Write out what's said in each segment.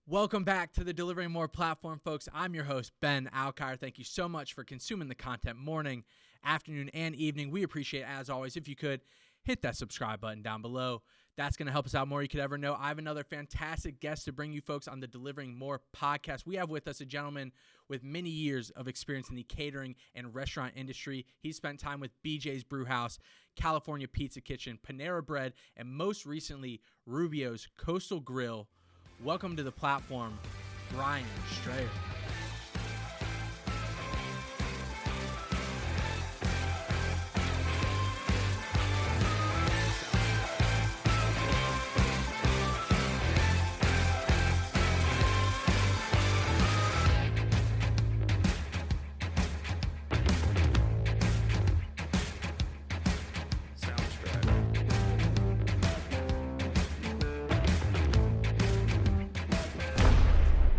Welcome back to the Delivering More platform, folks. I'm your host, Ben Alkire. Thank you so much for consuming the content morning, afternoon, and evening. We appreciate it, as always. If you could, hit that subscribe button down below. That's going to help us out more than you could ever know. I have another fantastic guest to bring you folks on the Delivering More podcast. We have with us a gentleman with many years of experience in the catering and restaurant industry. He spent time with BJ's Brewhouse, California Pizza Kitchen, Panera Bread, and most recently, Rubio's Coastal Grill. Welcome to the platform, Brian Strayer.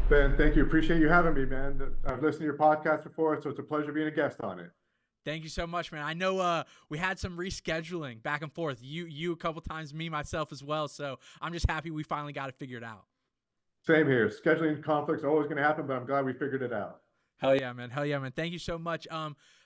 Ben, thank you. Appreciate you having me, man. I've listened to your podcast before, so it's a pleasure being a guest on it. Thank you so much, man. I know we had some rescheduling back and forth. You a couple times, me, myself as well. So I'm just happy we finally got it figured out. Same here. Scheduling conflicts are always going to happen, but I'm glad we figured it out. Hell yeah, man. Hell yeah, man. Thank you so much.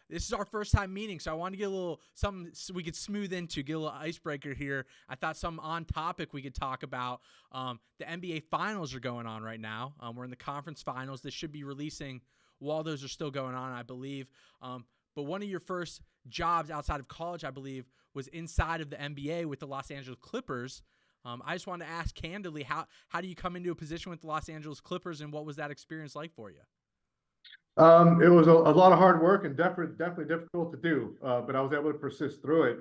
This is our first time meeting, so I want to get a little something so we could smooth into, get a little icebreaker here. I thought some on topic we could talk about. The NBA Finals are going on right now. We're in the conference finals. This should be releasing while those are still going on, I believe. But one of your first jobs outside of college, I believe, was inside of the NBA with the Los Angeles Clippers. I just wanted to ask candidly, how do you come into a position with the Los Angeles Clippers, and what was that experience like for you? It was a lot of hard work and definitely difficult to do, but I was able to persist through it.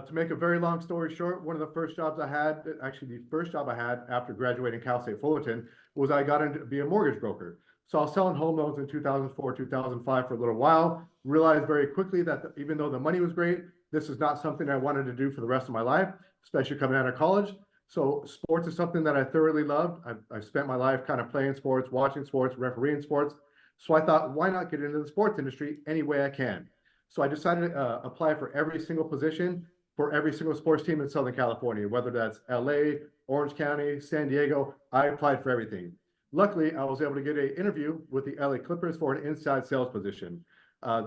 To make a very long story short, one of the first jobs I had, actually the first job I had after graduating Cal State Fullerton, was I got into be a mortgage broker. So I was selling home loans in 2004, 2005 for a little while, realized very quickly that even though the money was great, this is not something I wanted to do for the rest of my life, especially coming out of college. So sports is something that I thoroughly loved. I spent my life kind of playing sports, watching sports, refereeing sports. So I thought, why not get into the sports industry any way I can? So I decided to apply for every single position for every single sports team in Southern California, whether that's LA, Orange County, San Diego. I applied for everything. Luckily, I was able to get an interview with the LA Clippers for an inside sales position.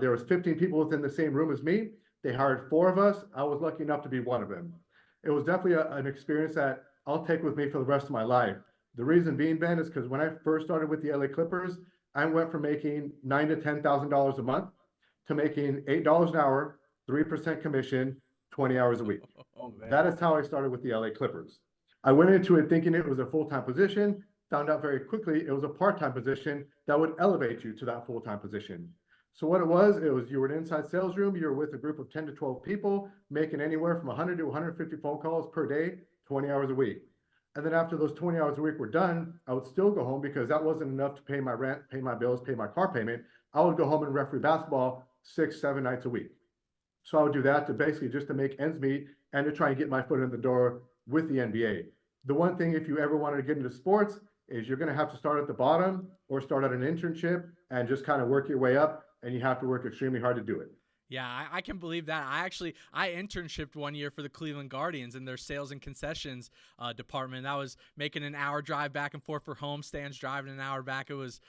There was 15 people within the same room as me. They hired 4 of us. I was lucky enough to be one of them. It was definitely an experience that I'll take with me for the rest of my life. The reason being, Ben, is because when I first started with the LA Clippers, I went from making $9,000 to $10,000 a month to making $8 an hour, 3% commission, 20 hours a week. That is how I started with the LA Clippers. I went into it thinking it was a full-time position, found out very quickly it was a part-time position that would elevate you to that full-time position. So what it was you were in an inside sales room, you were with a group of 10 to 12 people, making anywhere from 100 to 150 phone calls per day, 20 hours a week. And then after those 20 hours a week were done, I would still go home because that wasn't enough to pay my rent, pay my bills, pay my car payment. I would go home and referee basketball 6, 7 nights a week. So I would do that to basically just to make ends meet and to try and get my foot in the door with the NBA. The one thing, if you ever wanted to get into sports, is you're going to have to start at the bottom or start at an internship and just kind of work your way up. And you have to work extremely hard to do it. Yeah, I can believe that. I internshiped one year for the Cleveland Guardians in their sales and concessions department. That was making an hour drive back and forth for home stands, driving an hour back. It was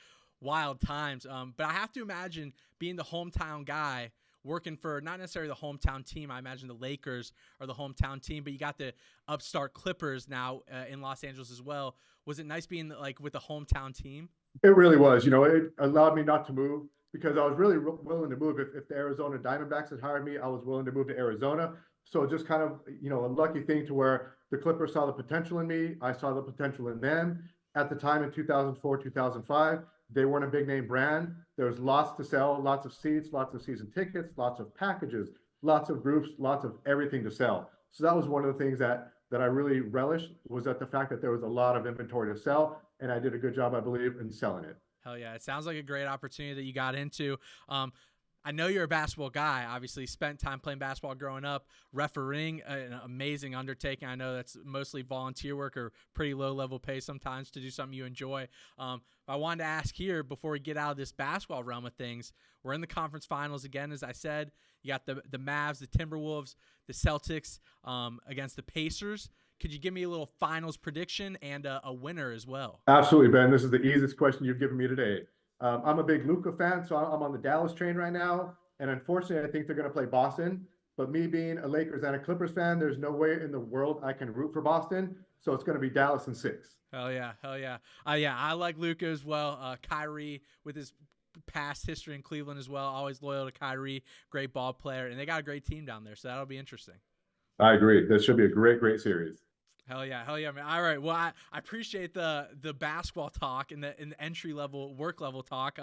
wild times. But I have to imagine being the hometown guy, working for not necessarily the hometown team. I imagine the Lakers are the hometown team, but you got the upstart Clippers now in Los Angeles as well. Was it nice being like with the hometown team? It really was. It allowed me not to move, because I was really willing to move. If the Arizona Diamondbacks had hired me, I was willing to move to Arizona. So just kind of, a lucky thing to where the Clippers saw the potential in me. I saw the potential in them. At the time in 2004, 2005, they weren't a big name brand. There was lots to sell, lots of seats, lots of season tickets, lots of packages, lots of groups, lots of everything to sell. So that was one of the things that I really relished, was that the fact that there was a lot of inventory to sell. And I did a good job, I believe, in selling it. Hell yeah. It sounds like a great opportunity that you got into. I know you're a basketball guy, obviously spent time playing basketball growing up, refereeing, an amazing undertaking. I know that's mostly volunteer work or pretty low level pay sometimes to do something you enjoy. I wanted to ask here before we get out of this basketball realm of things, we're in the conference finals again, as I said. You got the Mavs, the Timberwolves, the Celtics against the Pacers. could you give me a little finals prediction and a winner as well? Absolutely, Ben. This is the easiest question you've given me today. I'm a big Luka fan, so I'm on the Dallas train right now. And unfortunately, I think they're going to play Boston. But me being a Lakers and a Clippers fan, there's no way in the world I can root for Boston. So it's going to be Dallas in 6. Hell yeah, hell yeah. Yeah, I like Luka as well. Kyrie with his past history in Cleveland as well. Always loyal to Kyrie, great ball player, and they got a great team down there, so that'll be interesting. I agree. This should be a great series. Hell yeah, man. All right, well, I appreciate the basketball talk and the entry level, work level talk.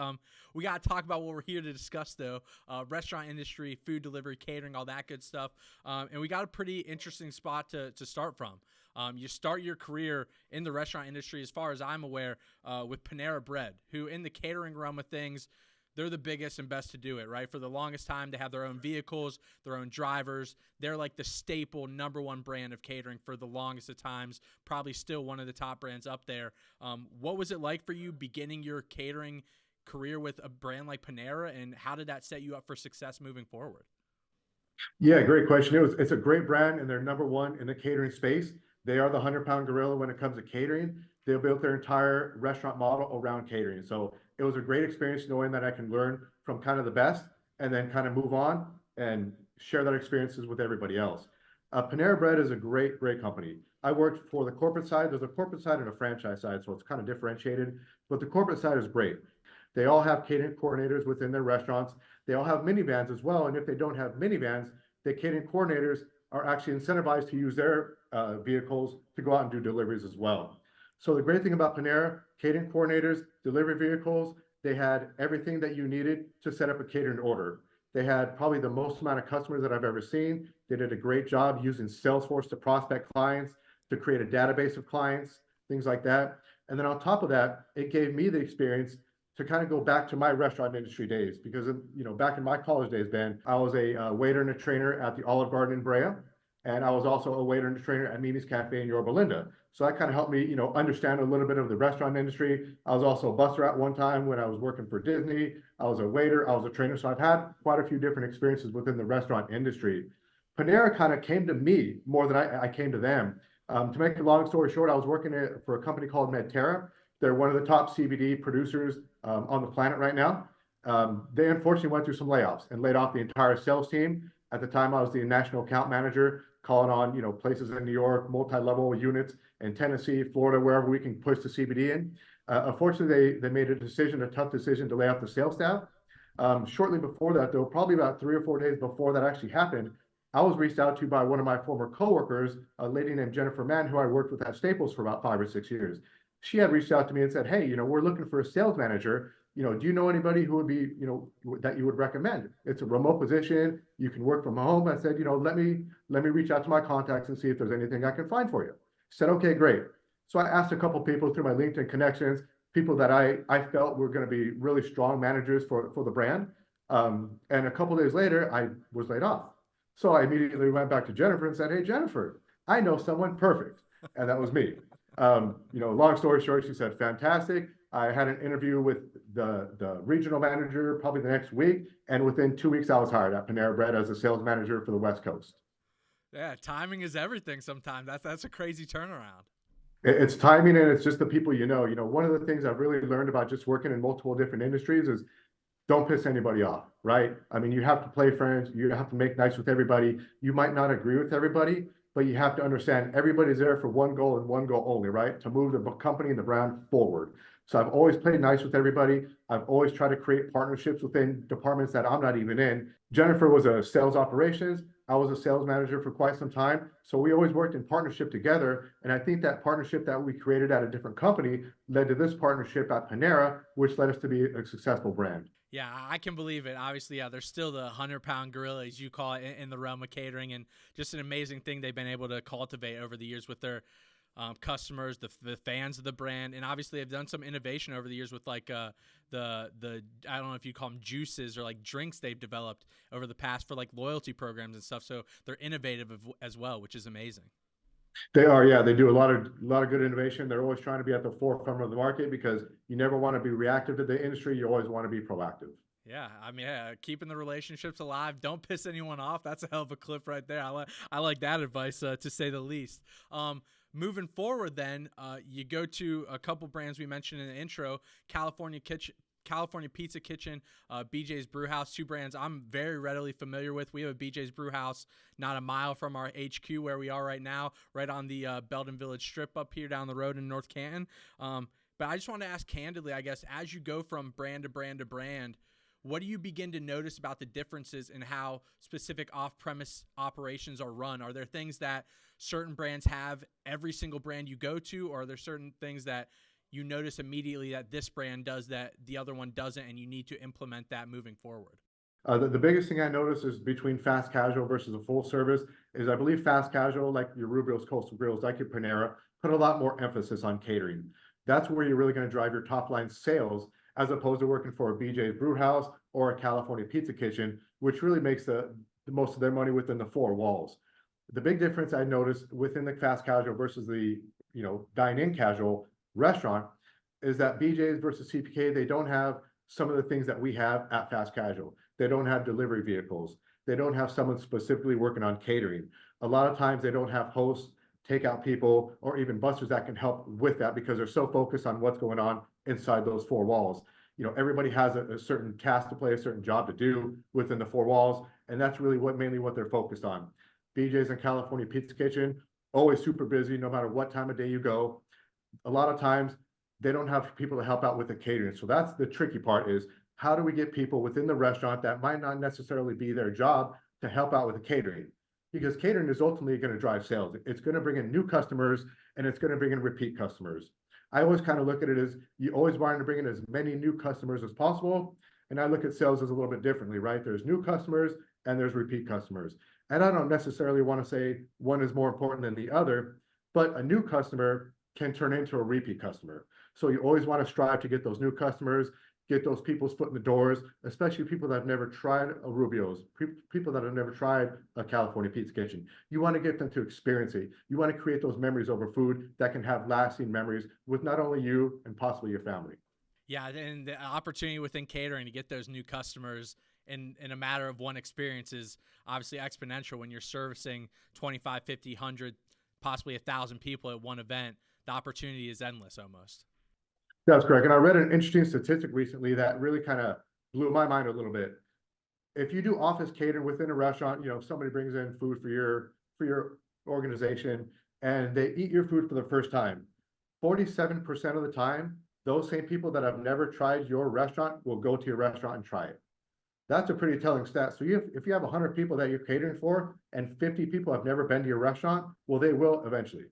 We got to talk about what we're here to discuss though: restaurant industry, food delivery, catering, all that good stuff. And we got a pretty interesting spot to start from. You start your career in the restaurant industry, as far as I'm aware, with Panera Bread, who in the catering realm of things, they're the biggest and best to do it, right? For the longest time, they have their own vehicles, their own drivers. They're like the staple #1 brand of catering for the longest of times, probably still one of the top brands up there. What was it like for you beginning your catering career with a brand like Panera, and how did that set you up for success moving forward? Yeah, great question. It's a great brand, and they're #1 in the catering space. They are the 100-pound gorilla when it comes to catering. They built their entire restaurant model around catering. So it was a great experience knowing that I can learn from kind of the best and then kind of move on and share that experiences with everybody else. Panera Bread is a great company. I worked for the corporate side. There's a corporate side and a franchise side, so it's kind of differentiated, but the corporate side is great. They all have catering coordinators within their restaurants. They all have minivans as well. And if they don't have minivans, the catering coordinators are actually incentivized to use their vehicles to go out and do deliveries as well. So the great thing about Panera, catering coordinators, delivery vehicles, they had everything that you needed to set up a catering order. They had probably the most amount of customers that I've ever seen. They did a great job using Salesforce to prospect clients, to create a database of clients, things like that. And then on top of that, it gave me the experience to kind of go back to my restaurant industry days, because back in my college days, Ben, I was a waiter and a trainer at the Olive Garden in Brea, and I was also a waiter and a trainer at Mimi's Cafe in Yorba Linda. So that kind of helped me, understand a little bit of the restaurant industry. I was also a busser at one time when I was working for Disney. I was a waiter, I was a trainer, so I've had quite a few different experiences within the restaurant industry. Panera kind of came to me more than I came to them. To make a long story short, I was working for a company called Medterra. They're one of the top CBD producers on the planet right now. They unfortunately went through some layoffs and laid off the entire sales team. At the time, I was the national account manager, calling on places in New York, multi-level units in Tennessee, Florida, wherever we can push the CBD in. Unfortunately, they made a tough decision to lay off the sales staff. Shortly before that, though, probably about 3 or 4 days before that actually happened, I was reached out to by one of my former coworkers, a lady named Jennifer Mann, who I worked with at Staples for about 5 or 6 years. She had reached out to me and said, "Hey, we're looking for a sales manager. Do you know anybody who would be, that you would recommend? It's a remote position. You can work from home." I said, let me reach out to my contacts and see if there's anything I can find for you. She said, "Okay, great." So I asked a couple people through my LinkedIn connections, people that I felt were going to be really strong managers for the brand. And a couple days later, I was laid off. So I immediately went back to Jennifer and said, "Hey, Jennifer, I know someone perfect." And that was me. Long story short, she said, "Fantastic." I had an interview with the regional manager probably the next week, and within 2 weeks, I was hired at Panera Bread as a sales manager for the West Coast. Yeah, timing is everything sometimes. That's a crazy turnaround. It's timing, and it's just the people you know. One of the things I've really learned about just working in multiple different industries is don't piss anybody off, right? I mean, you have to play friends. You have to make nice with everybody. You might not agree with everybody, but you have to understand everybody's there for one goal and one goal only, right? To move the company and the brand forward. So I've always played nice with everybody. I've always tried to create partnerships within departments that I'm not even in. Jennifer was a sales operations. I was a sales manager for quite some time. So we always worked in partnership together. And I think that partnership that we created at a different company led to this partnership at Panera, which led us to be a successful brand. Yeah, I can believe it. Obviously, yeah, they're still the 100-pound gorilla, as you call it, in the realm of catering, and just an amazing thing they've been able to cultivate over the years with their customers, the fans of the brand, and obviously they've done some innovation over the years with like the I don't know if you call them juices or like drinks they've developed over the past for like loyalty programs and stuff. So they're innovative as well, which is amazing. They are, yeah. They do a lot of good innovation. They're always trying to be at the forefront of the market because you never want to be reactive to the industry. You always want to be proactive. Yeah, I mean, yeah, keeping the relationships alive. Don't piss anyone off. That's a hell of a clip right there. I like that advice to say the least. Moving forward, then you go to a couple brands we mentioned in the intro: California Kitchen, California Pizza Kitchen, BJ's Brewhouse. Two brands I'm very readily familiar with. We have a BJ's Brewhouse not a mile from our HQ where we are right now, right on the Belden Village Strip up here down the road in North Canton. But I just want to ask candidly, I guess, as you go from brand to brand to brand, what do you begin to notice about the differences in how specific off-premise operations are run? Are there things that certain brands have every single brand you go to, or are there certain things that you notice immediately that this brand does that the other one doesn't, and you need to implement that moving forward? The biggest thing I noticed is between fast casual versus a full service is I believe fast casual, like your Rubio's Coastal Grills, like your Panera, put a lot more emphasis on catering. That's where you're really going to drive your top line sales as opposed to working for a BJ's Brewhouse or a California Pizza Kitchen, which really makes the most of their money within the four walls. The big difference I noticed within the fast casual versus the dine-in casual restaurant is that BJ's versus CPK, they don't have some of the things that we have at fast casual. They don't have delivery vehicles. They don't have someone specifically working on catering. A lot of times they don't have hosts, takeout people, or even busters that can help with that because they're so focused on what's going on inside those four walls. Everybody has a certain task to play, a certain job to do within the four walls, and that's really mainly what they're focused on. BJ's and California Pizza Kitchen, always super busy no matter what time of day you go. A lot of times they don't have people to help out with the catering. So that's the tricky part, is how do we get people within the restaurant that might not necessarily be their job to help out with the catering? Because catering is ultimately going to drive sales. It's going to bring in new customers and it's going to bring in repeat customers. I always kind of look at it as you always want to bring in as many new customers as possible. And I look at sales as a little bit differently, right? There's new customers and there's repeat customers. And I don't necessarily want to say one is more important than the other, but a new customer can turn into a repeat customer. So you always want to strive to get those new customers, get those people's foot in the doors, especially people that have never tried a Rubio's, people that have never tried a California Pizza Kitchen. You want to get them to experience it. You want to create those memories over food that can have lasting memories with not only you and possibly your family. Yeah, and the opportunity within catering to get those new customers in a matter of one experience is obviously exponential when you're servicing 25, 50, 100, possibly 1,000 people at one event. The opportunity is endless almost. That's correct. And I read an interesting statistic recently that really kind of blew my mind a little bit. If you do office catering within a restaurant, somebody brings in food for your organization and they eat your food for the first time, 47% of the time, those same people that have never tried your restaurant will go to your restaurant and try it. That's a pretty telling stat. So if you have 100 people that you're catering for and 50 people have never been to your restaurant, well, they will eventually.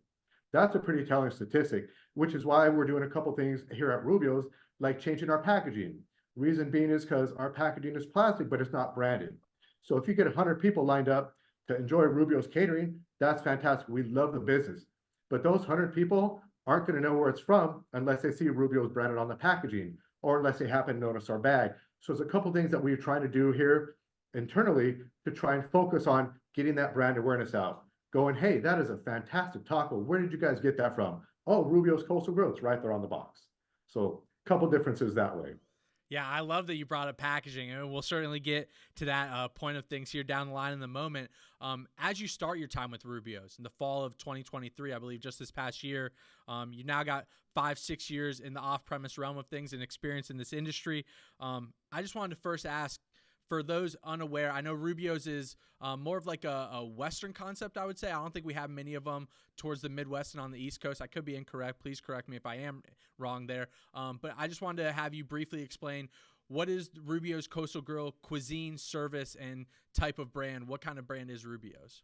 That's a pretty telling statistic, which is why we're doing a couple things here at Rubio's, like changing our packaging. Reason being is because our packaging is plastic, but it's not branded. So if you get 100 people lined up to enjoy Rubio's catering, that's fantastic. We love the business. But those 100 people aren't going to know where it's from unless they see Rubio's branded on the packaging or unless they happen to notice our bag. So there's a couple things that we're trying to do here internally to try and focus on getting that brand awareness out. Going, hey, that is a fantastic taco. Where did you guys get that from? Oh, Rubio's Coastal Grill. It's right there on the box. So a couple differences that way. Yeah, I love that you brought up packaging, and we'll certainly get to that point of things here down the line in the moment. As you start your time with Rubio's in the fall of 2023, I believe just this past year, you now got 5-6 years in the off-premise realm of things and experience in this industry. I just wanted to first ask, for those unaware, I know Rubio's is more of like a Western concept, I would say. I don't think we have many of them towards the Midwest and on the East Coast. I could be incorrect. Please correct me if I am wrong there. But I just wanted to have you briefly explain, what is Rubio's Coastal Grill cuisine, service, and type of brand? What kind of brand is Rubio's?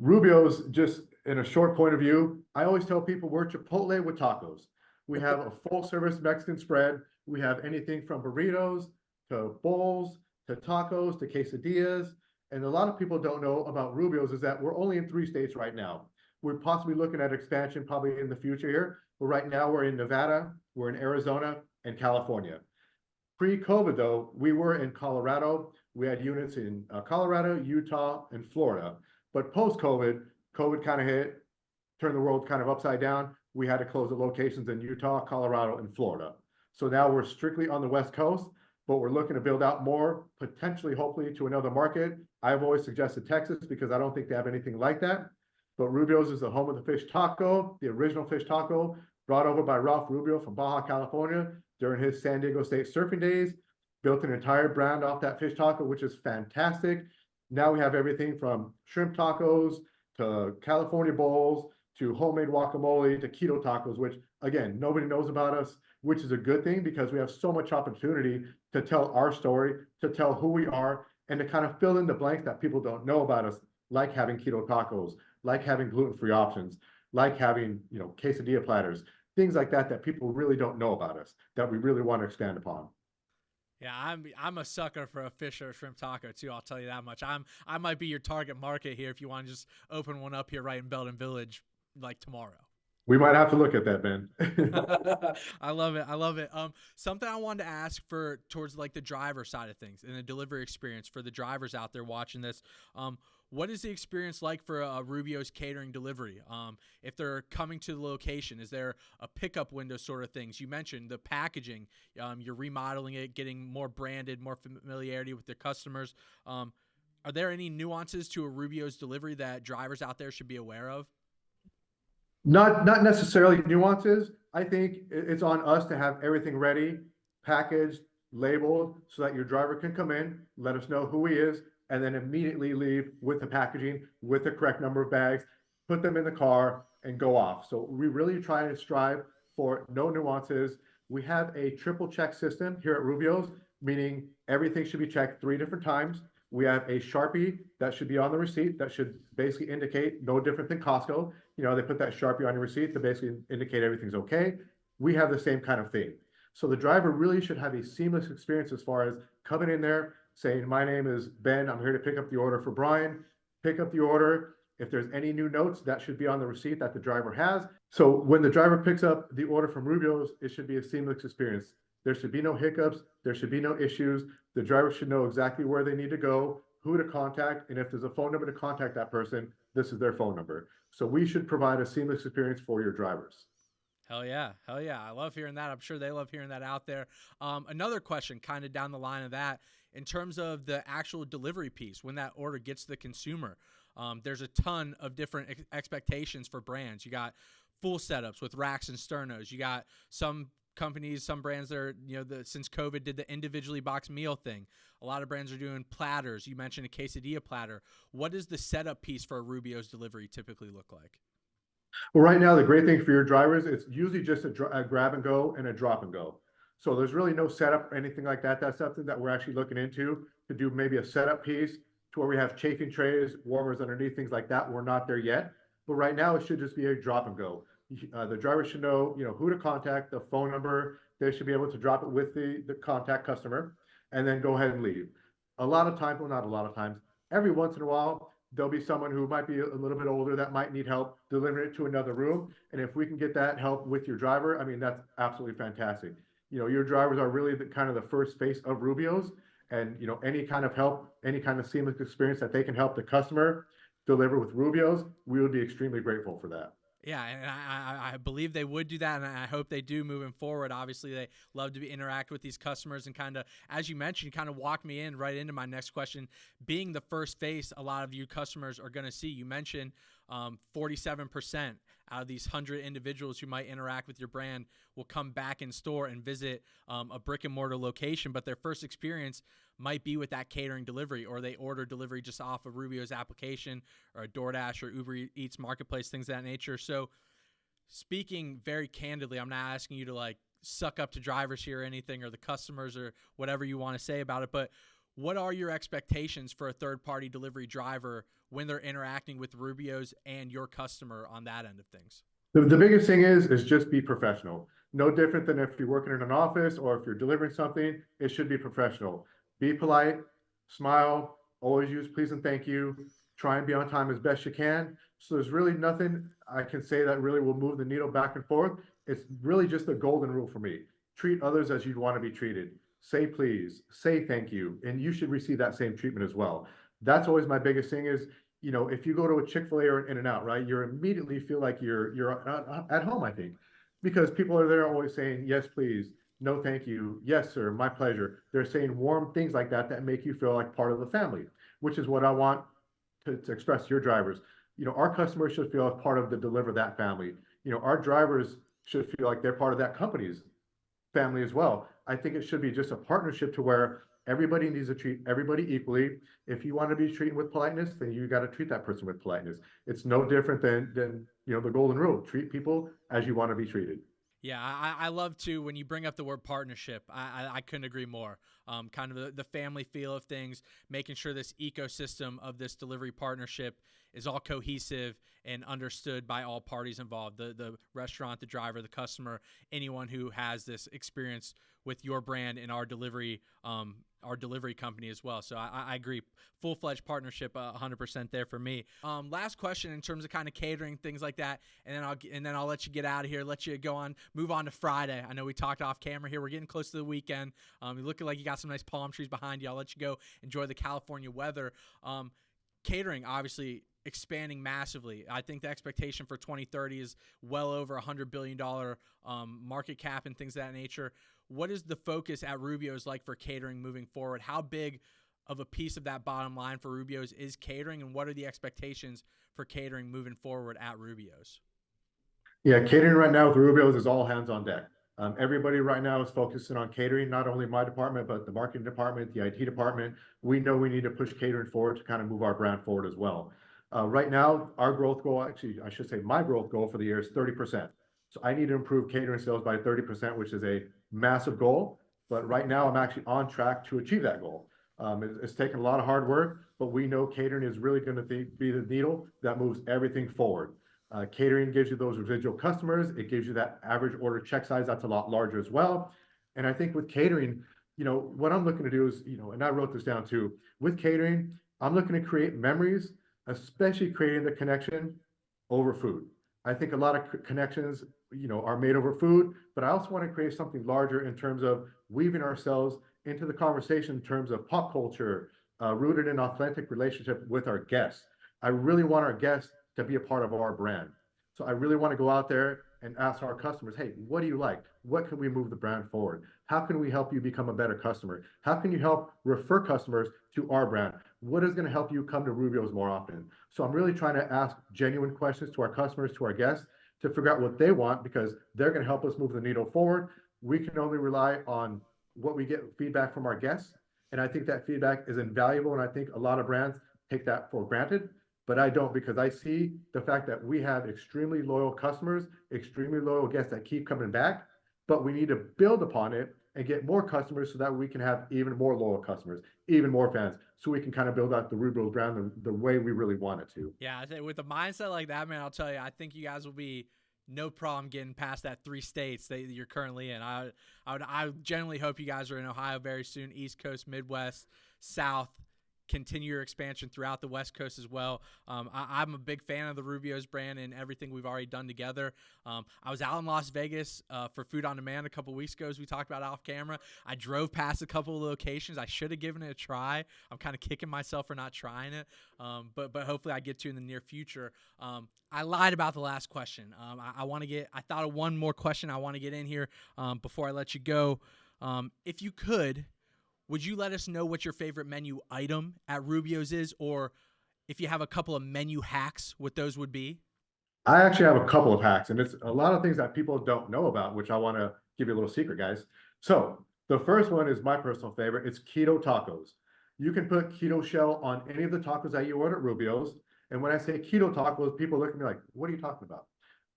Rubio's, just in a short point of view, I always tell people we're Chipotle with tacos. We have a full service Mexican spread. We have anything from burritos to bowls to tacos to quesadillas. And a lot of people don't know about Rubio's is that we're only in 3 states right now. We're possibly looking at expansion probably in the future here. But right now we're in Nevada, we're in Arizona, and California. Pre-COVID though, we were in Colorado. We had units in Colorado, Utah, and Florida. But post-COVID, COVID kind of hit, turned the world kind of upside down. We had to close the locations in Utah, Colorado, and Florida. So now we're strictly on the West Coast. but we're looking to build out more, potentially, hopefully, to another market. I've always suggested Texas because I don't think they have anything like that. But Rubio's is the home of the fish taco, the original fish taco, brought over by Ralph Rubio from Baja California during his San Diego State surfing days. Built an entire brand off that fish taco, which is fantastic. Now we have everything from shrimp tacos to California bowls to homemade guacamole to keto tacos, which again, nobody knows about us, which is a good thing because we have so much opportunity to tell our story, to tell who we are, and to kind of fill in the blanks that people don't know about us, like having keto tacos, like having gluten-free options, like having, quesadilla platters, things like that that people really don't know about us, that we really want to expand upon. Yeah, I'm a sucker for a fish or a shrimp taco too. I'll tell you that much. I might be your target market here if you want to just open one up here right in Belden Village like tomorrow. We might have to look at that, Ben. I love it. I love it. Something I wanted to ask for towards like the driver side of things and the delivery experience for the drivers out there watching this. What is the experience like for a Rubio's catering delivery? If they're coming to the location, is there a pickup window sort of things? You mentioned the packaging. You're remodeling it, getting more branded, more familiarity with their customers. Are there any nuances to a Rubio's delivery that drivers out there should be aware of? Not necessarily nuances. I think it's on us to have everything ready, packaged, labeled, so that your driver can come in, let us know who he is, and then immediately leave with the packaging, with the correct number of bags, put them in the car, and go off. So we really try to strive for no nuances. We have a triple check system here at Rubio's, meaning everything should be checked 3 different times. We have a Sharpie that should be on the receipt that should basically indicate no different than Costco. They put that Sharpie on your receipt to basically indicate everything's okay. We have the same kind of thing. So the driver really should have a seamless experience as far as coming in there, saying, my name is Ben, I'm here to pick up the order for Brian, pick up the order. If there's any new notes, that should be on the receipt that the driver has. So when the driver picks up the order from Rubio's, it should be a seamless experience. There should be no hiccups. There should be no issues. The driver should know exactly where they need to go, who to contact, and if there's a phone number to contact that person, this is their phone number. So we should provide a seamless experience for your drivers. Hell yeah. Hell yeah. I love hearing that. I'm sure they love hearing that out there. Another question kind of down the line of that, in terms of the actual delivery piece, when that order gets to the consumer, there's a ton of different expectations for brands. You got full setups with racks and sternos. You got some companies, some brands that are, since COVID did the individually boxed meal thing. A lot of brands are doing platters. You mentioned a quesadilla platter. What does the setup piece for a Rubio's delivery typically look like? Well, right now, the great thing for your drivers, it's usually just a grab and go and a drop and go. So there's really no setup or anything like that. That's something that we're actually looking into to do, maybe a setup piece to where we have chafing trays, warmers underneath, things like that. We're not there yet. But right now, it should just be a drop and go. The driver should know, who to contact, the phone number. They should be able to drop it with the contact customer and then go ahead and leave. A lot of times, well, not a lot of times, every once in a while, there'll be someone who might be a little bit older that might need help delivering it to another room. And if we can get that help with your driver, I mean, that's absolutely fantastic. Your drivers are really the kind of the first face of Rubio's, and any kind of help, any kind of seamless experience that they can help the customer deliver with Rubio's, we would be extremely grateful for that. Yeah, and I believe they would do that, and I hope they do moving forward. Obviously, they love to interact with these customers and kind of, as you mentioned, kind of walk me in right into my next question. Being the first face a lot of you customers are going to see. You mentioned 47% out of these 100 individuals who might interact with your brand will come back in store and visit a brick and mortar location, but their first experience might be with that catering delivery, or they order delivery just off of Rubio's application or a DoorDash or Uber Eats marketplace, things of that nature. So speaking very candidly, I'm not asking you to like suck up to drivers here or anything, or the customers or whatever you want to say about it, but what are your expectations for a third-party delivery driver when they're interacting with Rubio's and your customer on that end of things? The biggest thing is just be professional. No different than if you're working in an office or if you're delivering something, it should be professional. Be polite, smile, always use please and thank you, try and be on time as best you can. So there's really nothing I can say that really will move the needle back and forth. It's really just a golden rule for me. Treat others as you'd want to be treated. Say please, say thank you, and you should receive that same treatment as well. That's always my biggest thing is, if you go to a Chick-fil-A or an In-N-Out, right, you immediately feel like you're at home, I think, because people are there always saying, yes, please, no, thank you. Yes, sir, my pleasure. They're saying warm things like that that make you feel like part of the family, which is what I want to express to your drivers. Our customers should feel like part of the Deliver That family. Our drivers should feel like they're part of that company's family as well. I think it should be just a partnership to where everybody needs to treat everybody equally. If you want to be treated with politeness, then you got to treat that person with politeness. It's no different than the golden rule. Treat people as you want to be treated. Yeah, I love to when you bring up the word partnership. I couldn't agree more. Kind of the family feel of things, making sure this ecosystem of this delivery partnership is all cohesive and understood by all parties involved, the restaurant, the driver, the customer, anyone who has this experience with your brand and our delivery company as well. So I agree. Full-fledged partnership, 100% there for me. Last question in terms of kind of catering, things like that, and then I'll let you get out of here, let you move on to Friday. I know we talked off camera here. We're getting close to the weekend. You're looking like you got some nice palm trees behind you. I'll let you go enjoy the California weather. Catering, obviously, expanding massively. I think the expectation for 2030 is well over $100 billion market cap and things of that nature. What is the focus at Rubio's like for catering moving forward? How big of a piece of that bottom line for Rubio's is catering, and what are the expectations for catering moving forward at Rubio's? Yeah, catering right now with Rubios is all hands on deck. Everybody right now is focusing on catering, not only my department, but the marketing department, the IT department. We know we need to push catering forward to kind of move our brand forward as well. Right now, our growth goal, actually, I should say my growth goal for the year is 30%. So I need to improve catering sales by 30%, which is a massive goal. But right now, I'm actually on track to achieve that goal. It's taken a lot of hard work, but we know catering is really going to be the needle that moves everything forward. Catering gives you those residual customers. It gives you that average order check size that's a lot larger as well. And I think with catering, what I'm looking to do is, and I wrote this down too, with catering, I'm looking to create memories, especially creating the connection over food. I think a lot of connections, are made over food, but I also want to create something larger in terms of weaving ourselves into the conversation in terms of pop culture, rooted in authentic relationship with our guests. I really want our guests to be a part of our brand. So I really want to go out there and ask our customers, hey, what do you like? What can we move the brand forward? How can we help you become a better customer? How can you help refer customers to our brand? What is going to help you come to Rubio's more often? So I'm really trying to ask genuine questions to our customers, to our guests, to figure out what they want, because they're going to help us move the needle forward. We can only rely on what we get feedback from our guests. And I think that feedback is invaluable. And I think a lot of brands take that for granted, but I don't, because I see the fact that we have extremely loyal customers, extremely loyal guests that keep coming back, but we need to build upon it and get more customers so that we can have even more loyal customers, even more fans, so we can kind of build out the Rubios brand the way we really want it to. Yeah, I think with a mindset like that, man, I'll tell you, I think you guys will be no problem getting past that 3 states that you're currently in. I generally hope you guys are in Ohio very soon, East Coast, Midwest, South. Continue your expansion throughout the West Coast as well. I'm a big fan of the Rubios brand and everything we've already done together. I was out in Las Vegas for Food on Demand a couple weeks ago, as we talked about off camera. I drove past a couple of locations. I should have given it a try. I'm kind of kicking myself for not trying it, but hopefully I get to in the near future. I lied about the last question. I thought of one more question I want to get in here before I let you go. If you could, would you let us know what your favorite menu item at Rubio's is, or if you have a couple of menu hacks, what those would be? I actually have a couple of hacks, and it's a lot of things that people don't know about, which I want to give you a little secret, guys. So the first one is my personal favorite. It's keto tacos. You can put keto shell on any of the tacos that you order at Rubio's. And when I say keto tacos, people look at me like, what are you talking about?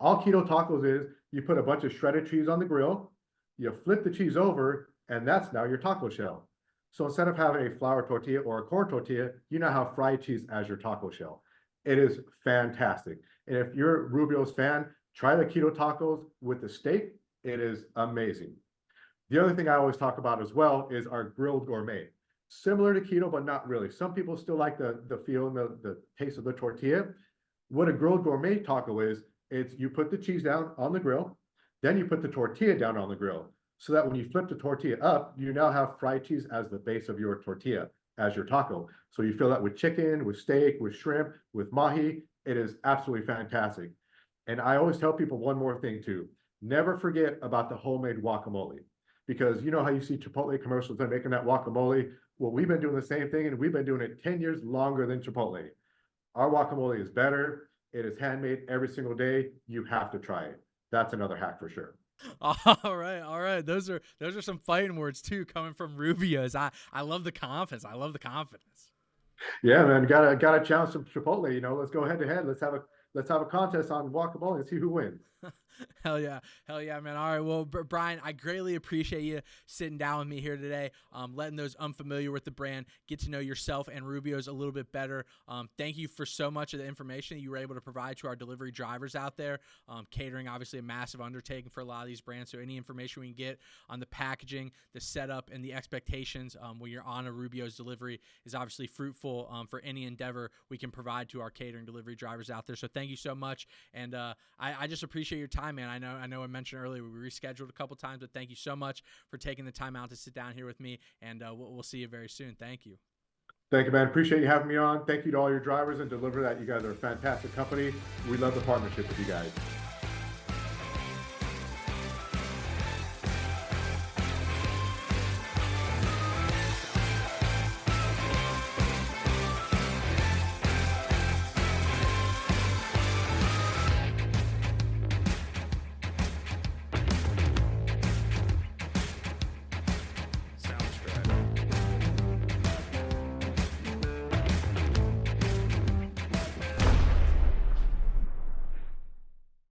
All keto tacos is you put a bunch of shredded cheese on the grill, you flip the cheese over, and that's now your taco shell. So instead of having a flour tortilla or a corn tortilla, you now have fried cheese as your taco shell. It is fantastic. And if you're a Rubio's fan, try the keto tacos with the steak. It is amazing. The other thing I always talk about as well is our grilled gourmet. Similar to keto, but not really. Some people still like the feel and the taste of the tortilla. What a grilled gourmet taco is, it's you put the cheese down on the grill, then you put the tortilla down on the grill, so that when you flip the tortilla up, you now have fried cheese as the base of your tortilla, as your taco. So you fill that with chicken, with steak, with shrimp, with mahi. It is absolutely fantastic. And I always tell people one more thing too. Never forget about the homemade guacamole. because you know how you see Chipotle commercials, they're making that guacamole. Well, we've been doing the same thing, and we've been doing it 10 years longer than Chipotle. Our guacamole is better. It is handmade every single day. You have to try it. That's another hack for sure. All right. Those are some fighting words too, coming from Rubios. I love the confidence. I love the confidence. Yeah, man, gotta challenge some Chipotle. You know, let's go head to head. Let's have a contest on guacamole and see who wins. Hell yeah, man. All right, well, Brian, I greatly appreciate you sitting down with me here today, letting those unfamiliar with the brand get to know yourself and Rubio's a little bit better. Thank you for so much of the information that you were able to provide to our delivery drivers out there. Catering, obviously, a massive undertaking for a lot of these brands, so any information we can get on the packaging, the setup, and the expectations when you're on a Rubio's delivery is obviously fruitful for any endeavor we can provide to our catering delivery drivers out there. So thank you so much, and I just appreciate your time, man. I know I mentioned earlier we rescheduled a couple times, but thank you so much for taking the time out to sit down here with me, and we'll see you very soon. Thank you. Thank you, man. Appreciate you having me on. Thank you to all your drivers and Deliver That. You guys are a fantastic company. We love the partnership with you guys.